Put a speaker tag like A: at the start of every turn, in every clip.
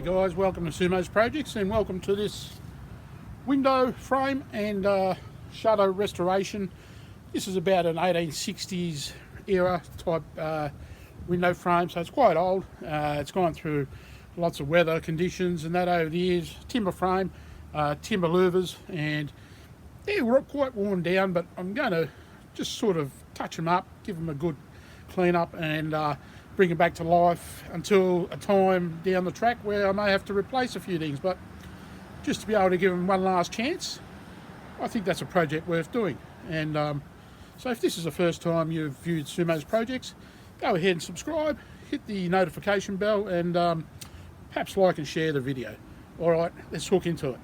A: G'day guys, welcome to Sumo's Projects and welcome to this window frame and shutter restoration. This is about an 1860s era type window frame, so it's quite old. It's gone through lots of weather conditions and that over the years. Timber frame, timber louvers, and they're quite worn down, but I'm going to just sort of touch them up, give them a good clean up and bring them back to life until a time down the track where I may have to replace a few things. But just to be able to give them one last chance, I think that's a project worth doing. And so if this is the first time you've viewed Sumo's Projects, go ahead and subscribe, hit the notification bell, and perhaps like and share the video. All right, let's hook into it.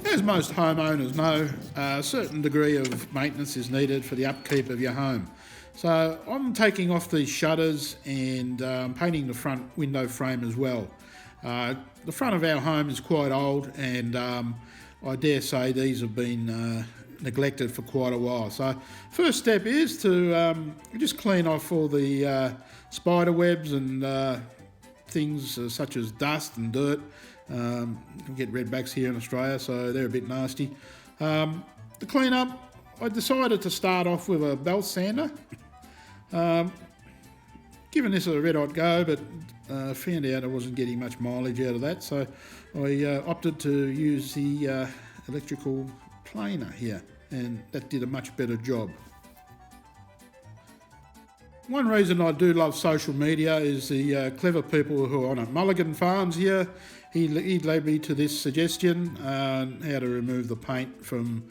A: As most homeowners know, a certain degree of maintenance is needed for the upkeep of your home. So I'm taking off these shutters and painting the front window frame as well. The front of our home is quite old, and I dare say these have been neglected for quite a while. So first step is to just clean off all the spider webs and things such as dust and dirt. You can get redbacks here in Australia, so they're a bit nasty. To clean up, I decided to start off with a belt sander. Given this a red hot go, but found out I wasn't getting much mileage out of that, so I opted to use the electrical planer here, and that did a much better job. One reason I do love social media is the clever people who are on it. Mulligan Farms here, he led me to this suggestion, how to remove the paint from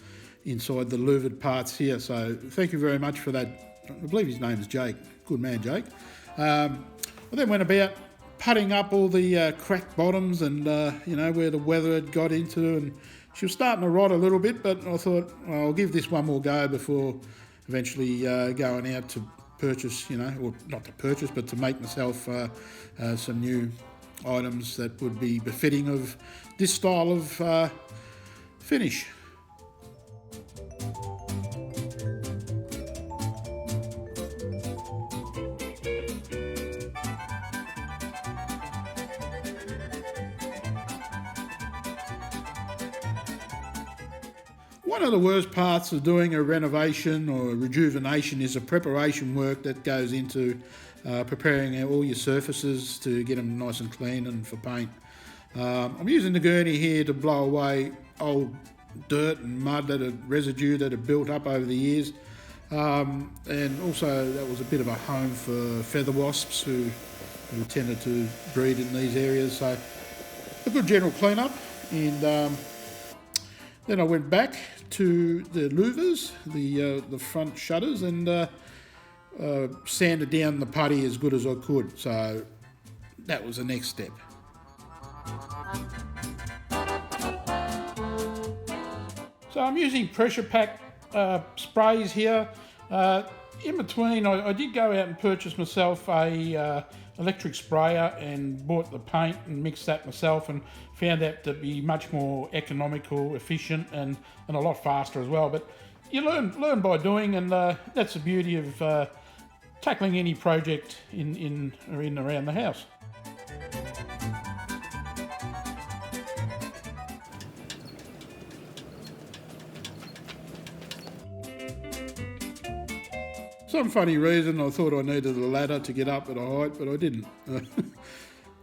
A: inside the louvered parts here. So thank you very much for that. I believe his name is Jake. Good man, Jake. I then went about putting up all the cracked bottoms and you know, where the weather had got into, and she was starting to rot a little bit, but I thought, well, I'll give this one more go before eventually going out to purchase, you know, or not to purchase, but to make myself some new items that would be befitting of this style of finish. One of the worst parts of doing a renovation or a rejuvenation is the preparation work that goes into preparing all your surfaces to get them nice and clean and for paint. I'm using the gurney here to blow away old dirt and mud, residue that had built up over the years. And also that was a bit of a home for feather wasps who tended to breed in these areas. So a good general clean up, and then I went back to the louvers, the front shutters, and sanded down the putty as good as I could. So that was the next step. So I'm using pressure pack sprays here. In between, I did go out and purchase myself a electric sprayer and bought the paint and mixed that myself, and found that to be much more economical, efficient, and a lot faster as well. But you learn by doing, and that's the beauty of tackling any project in and around the house. Some funny reason I thought I needed a ladder to get up at a height, but I didn't.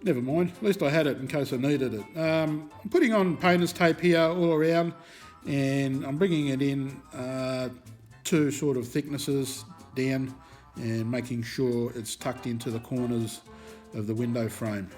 A: Never mind, at least I had it in case I needed it. I'm putting on painter's tape here all around, and I'm bringing it in two sort of thicknesses down and making sure it's tucked into the corners of the window frame.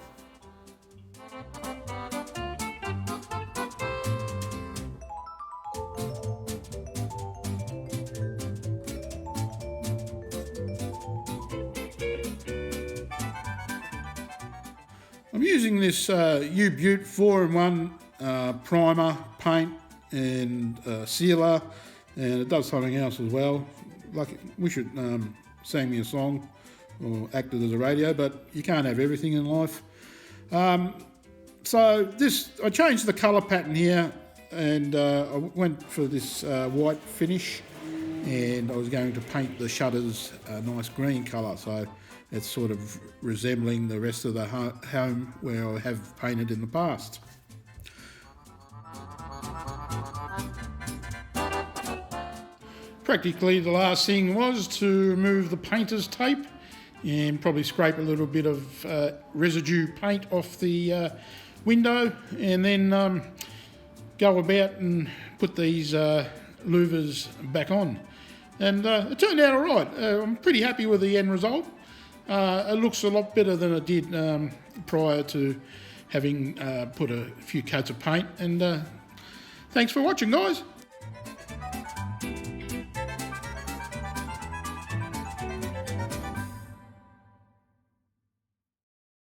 A: I'm using this U-Butte 4-in-1 primer, paint and sealer, and it does something else as well. Like, we should sang me a song or acted as a radio, but you can't have everything in life. So I changed the colour pattern here, and I went for this white finish, and I was going to paint the shutters a nice green colour. So it's sort of resembling the rest of the home where I have painted in the past. Practically the last thing was to remove the painter's tape and probably scrape a little bit of residue paint off the window, and then go about and put these louvers back on. And it turned out alright. I'm pretty happy with the end result. It looks a lot better than it did prior to having put a few coats of paint. And thanks for watching, guys.